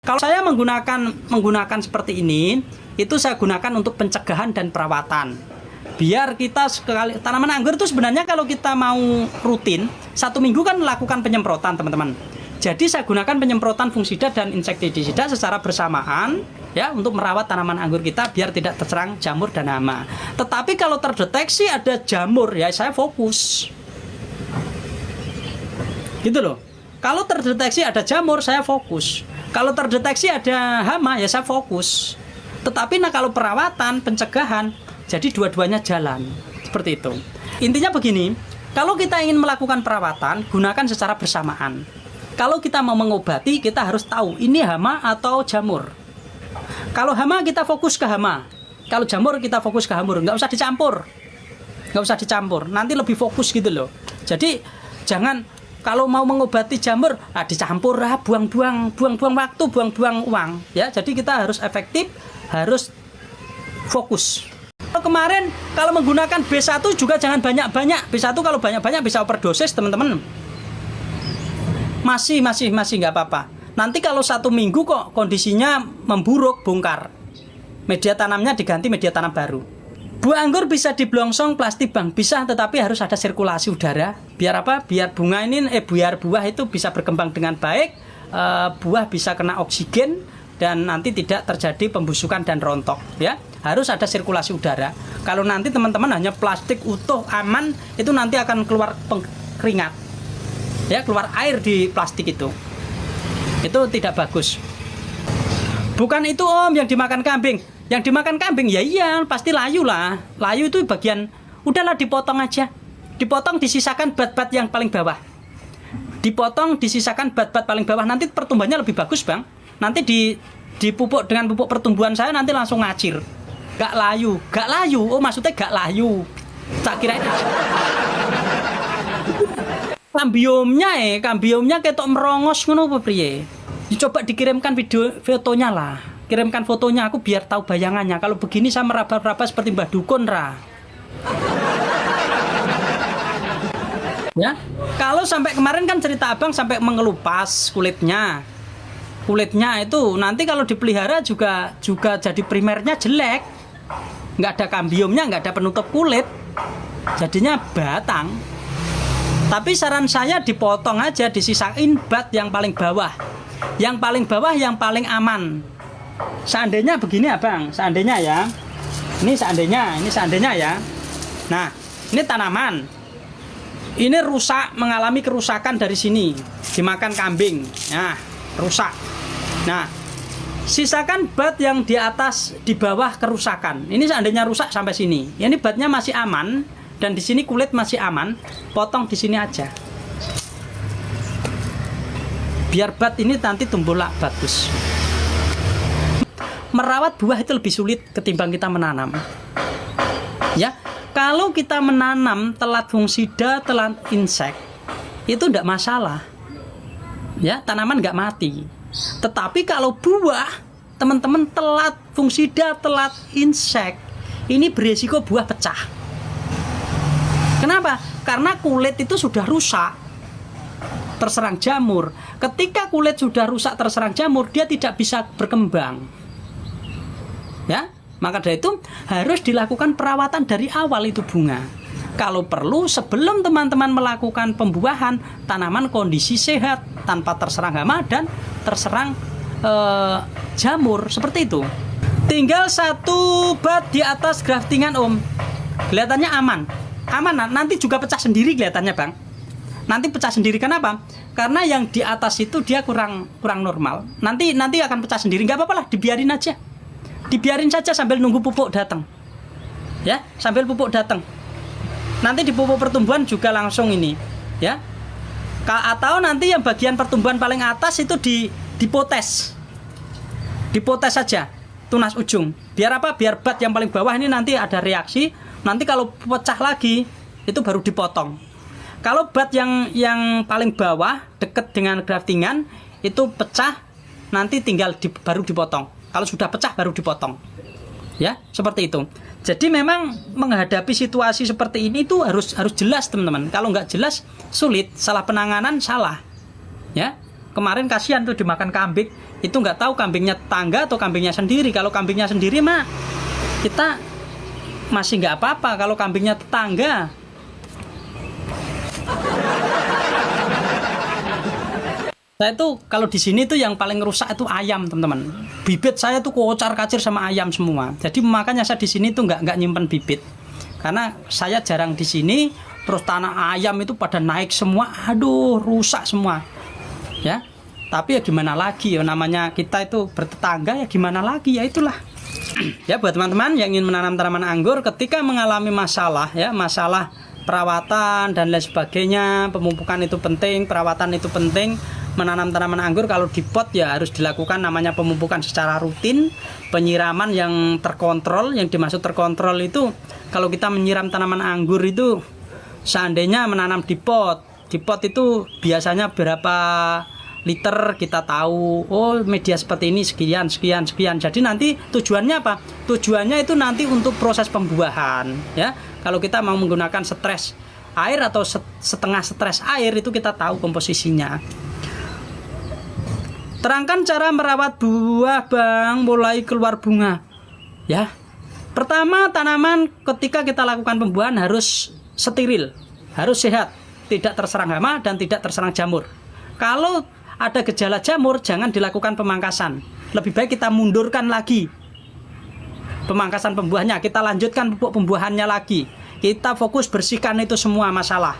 Kalau saya menggunakan seperti ini, itu saya gunakan untuk pencegahan dan perawatan. Biar kita sekali, tanaman anggur itu sebenarnya kalau kita mau rutin 1 minggu kan lakukan penyemprotan teman-teman. Jadi saya gunakan penyemprotan fungisida dan insektisida secara bersamaan ya untuk merawat tanaman anggur kita biar tidak terserang jamur dan hama. Tetapi kalau terdeteksi ada jamur ya saya fokus. Gitu loh. Kalau terdeteksi ada jamur saya fokus. Kalau terdeteksi ada hama ya saya fokus. Tetapi nah kalau perawatan, pencegahan, jadi dua-duanya jalan. Seperti itu. Intinya begini, kalau kita ingin melakukan perawatan, gunakan secara bersamaan. Kalau kita mau mengobati, kita harus tahu ini hama atau jamur. Kalau hama kita fokus ke hama. Kalau jamur kita fokus ke jamur. Nggak usah dicampur. Nggak usah dicampur. Nanti lebih fokus gitu loh. Jadi jangan kalau mau mengobati jamur, dicampur buang-buang waktu, buang-buang uang. Ya, jadi kita harus efektif, harus fokus. Kemarin kalau menggunakan B1 juga jangan banyak-banyak. B1 kalau banyak-banyak bisa overdosis teman-teman. Masih nggak apa-apa. Nanti kalau 1 minggu kok kondisinya memburuk, bongkar. Media tanamnya diganti media tanam baru. Buah anggur bisa diblongsong plastik bang, bisa, tetapi harus ada sirkulasi udara. Biar apa? Biar bunga ini, biar buah itu bisa berkembang dengan baik. Buah bisa kena oksigen dan nanti tidak terjadi pembusukan dan rontok. Ya, harus ada sirkulasi udara. Kalau nanti teman-teman hanya plastik utuh aman, itu nanti akan keluar keringat. Ya, keluar air di plastik itu tidak bagus. Bukan itu om yang dimakan kambing. Yang dimakan kambing ya iya pasti layu lah. Layu itu bagian udahlah dipotong aja. Dipotong disisakan bat-bat yang paling bawah. Dipotong disisakan bat-bat paling bawah, nanti pertumbuhannya lebih bagus bang. Nanti dipupuk dengan pupuk pertumbuhan saya nanti langsung ngacir. Gak layu. Oh maksudnya gak layu. Tak kirain kambiumnya ketok merongos ngono apa priye? Coba dikirimkan fotonya lah. Kirimkan fotonya aku biar tahu bayangannya. Kalau begini saya meraba-raba seperti Mbah Dukun ra. Ya. Kalau sampai kemarin kan cerita Abang sampai mengelupas kulitnya. Kulitnya itu nanti kalau dipelihara juga jadi primernya jelek. Nggak ada kambiumnya, nggak ada penutup kulit. Jadinya batang. Tapi saran saya dipotong aja, disisain bat yang paling bawah. Yang paling bawah yang paling aman. Seandainya begini abang, seandainya ya. Ini seandainya ya. Nah, ini tanaman. Ini rusak, mengalami kerusakan dari sini. Dimakan kambing. Nah, rusak. Nah, sisakan bat yang di atas, di bawah kerusakan. Ini seandainya rusak sampai sini. Ini batnya masih aman. Dan di sini kulit masih aman, potong di sini aja. Biar bat ini nanti tumbuhlah bagus. Merawat buah itu lebih sulit ketimbang kita menanam. Ya, kalau kita menanam telat fungisida, telat insek, itu tidak masalah. Ya, tanaman nggak mati. Tetapi kalau buah, teman-teman telat fungisida, telat insek, ini beresiko buah pecah. Kenapa? Karena kulit itu sudah rusak, terserang jamur. Ketika kulit sudah rusak terserang jamur, dia tidak bisa berkembang. Ya, maka dari itu harus dilakukan perawatan dari awal itu bunga. Kalau perlu sebelum teman-teman melakukan pembuahan, tanaman kondisi sehat tanpa terserang hama dan terserang jamur seperti itu. Tinggal 1 bat di atas graftingan om, kelihatannya aman. Nanti juga pecah sendiri kelihatannya bang. Nanti pecah sendiri, kenapa? Karena yang di atas itu dia kurang normal. Nanti akan pecah sendiri, nggak apa-apa lah, dibiarin aja. Dibiarin saja sambil nunggu pupuk datang. Ya, sambil pupuk datang. Nanti di pupuk pertumbuhan juga langsung ini, ya. Atau nanti yang bagian pertumbuhan paling atas itu dipotes. Dipotes saja, tunas ujung. Biar apa? Biar bat yang paling bawah ini nanti ada reaksi. Nanti kalau pecah lagi itu baru dipotong. Kalau bat yang paling bawah dekat dengan graftingan itu pecah, nanti tinggal baru dipotong. Kalau sudah pecah baru dipotong. Ya, seperti itu. Jadi memang menghadapi situasi seperti ini itu harus jelas teman-teman. Kalau nggak jelas sulit, salah penanganan salah. Ya, kemarin kasihan tuh dimakan kambing. itu nggak tahu kambingnya tetangga atau kambingnya sendiri. Kalau kambingnya sendiri mah kita masih nggak apa-apa. Kalau kambingnya tetangga, saya tuh kalau di sini tuh yang paling rusak itu ayam, teman-teman. Bibit saya tuh kocar-kacir sama ayam semua. Jadi makanya saya di sini tuh nggak nyimpen bibit. Karena saya jarang di sini, terus tanah ayam itu pada naik semua, aduh rusak semua. Ya. Tapi ya gimana lagi ya, namanya kita itu bertetangga, ya gimana lagi, ya itulah. Ya buat teman-teman yang ingin menanam tanaman anggur, ketika mengalami masalah ya, masalah perawatan dan lain sebagainya, pemupukan itu penting, perawatan itu penting. Menanam tanaman anggur kalau di pot ya harus dilakukan namanya pemupukan secara rutin, penyiraman yang terkontrol. Yang dimaksud terkontrol itu kalau kita menyiram tanaman anggur itu seandainya menanam di pot itu biasanya berapa liter kita tahu. Oh, media seperti ini sekian. Jadi nanti tujuannya apa? Tujuannya itu nanti untuk proses pembuahan ya. Kalau kita mau menggunakan stres air atau setengah stres air itu kita tahu komposisinya. Terangkan cara merawat buah Bang mulai keluar bunga. Ya. Pertama, tanaman ketika kita lakukan pembuahan harus steril, harus sehat, tidak terserang hama dan tidak terserang jamur. Kalau ada gejala jamur, jangan dilakukan pemangkasan. Lebih baik kita mundurkan lagi pemangkasan pembuahannya, kita lanjutkan pupuk pembuahannya lagi. Kita fokus bersihkan itu semua masalah.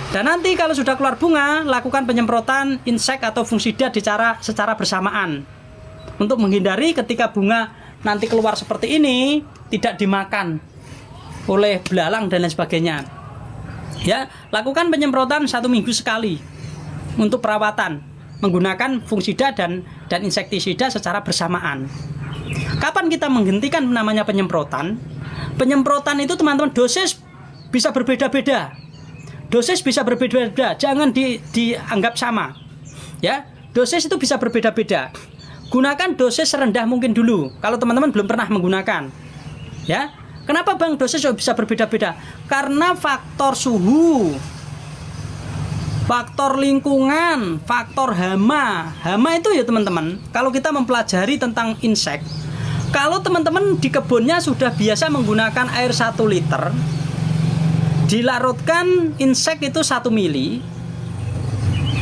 Dan nanti kalau sudah keluar bunga, lakukan penyemprotan insek atau fungisida secara bersamaan. Untuk menghindari ketika bunga nanti keluar seperti ini, tidak dimakan oleh belalang dan lain sebagainya. Ya, lakukan penyemprotan 1 minggu sekali untuk perawatan, menggunakan fungisida dan insektisida secara bersamaan. Kapan kita menghentikan namanya penyemprotan? Penyemprotan itu teman-teman dosis bisa berbeda-beda. Dosis bisa berbeda-beda, jangan dianggap sama. Ya, dosis itu bisa berbeda-beda. Gunakan dosis serendah mungkin dulu. Kalau teman-teman belum pernah menggunakan, ya. Kenapa Bang dosis bisa berbeda-beda? Karena faktor suhu, faktor lingkungan, faktor hama. Hama itu ya teman-teman. Kalau kita mempelajari tentang insek, kalau teman-teman di kebunnya sudah biasa menggunakan air 1 liter. Dilarutkan insek itu 1 mili.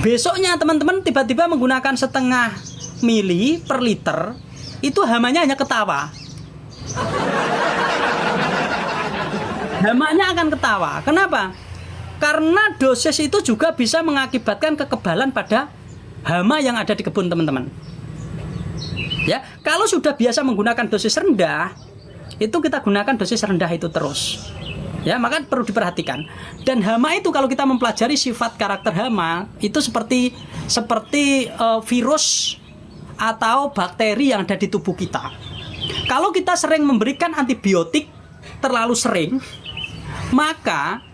Besoknya teman-teman tiba-tiba menggunakan setengah mili per liter, itu hamanya hanya ketawa. Hamanya akan ketawa. Kenapa? Karena dosis itu juga bisa mengakibatkan kekebalan pada hama yang ada di kebun teman-teman. Ya, kalau sudah biasa menggunakan dosis rendah, itu kita gunakan dosis rendah itu terus. Ya, maka perlu diperhatikan. Dan hama itu kalau kita mempelajari sifat karakter hama itu seperti virus atau bakteri yang ada di tubuh kita. Kalau kita sering memberikan antibiotik terlalu sering, maka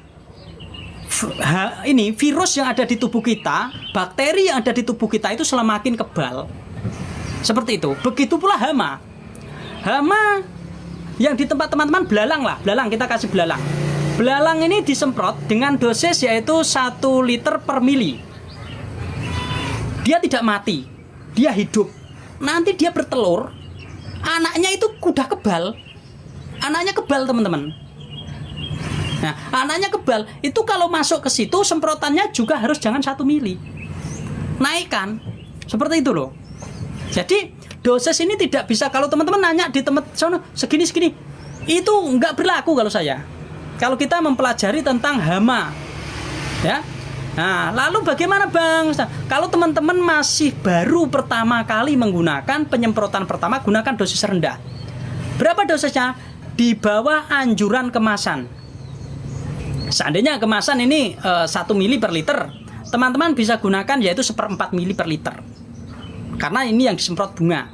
ini virus yang ada di tubuh kita, bakteri yang ada di tubuh kita itu semakin kebal. Seperti itu. Begitu pula hama. Hama yang di tempat teman-teman belalang lah, belalang kita kasih belalang. Belalang ini disemprot dengan dosis yaitu 1 liter per mili. Dia tidak mati, dia hidup. Nanti dia bertelur, anaknya itu udah kebal. Anaknya kebal teman-teman. Nah, anaknya kebal, itu kalau masuk ke situ semprotannya juga harus jangan 1 mili. Naikkan, seperti itu loh. Jadi dosis ini tidak bisa, kalau teman-teman nanya di tempat sana segini-segini, itu nggak berlaku kalau saya. Kalau kita mempelajari tentang hama, ya. Nah, lalu bagaimana Bang? Kalau teman-teman masih baru pertama kali menggunakan penyemprotan pertama, gunakan dosis rendah. Berapa dosisnya? Di bawah anjuran kemasan. Seandainya kemasan ini 1 mili per liter, teman-teman bisa gunakan yaitu 1/4 mili per liter. Karena ini yang disemprot bunga.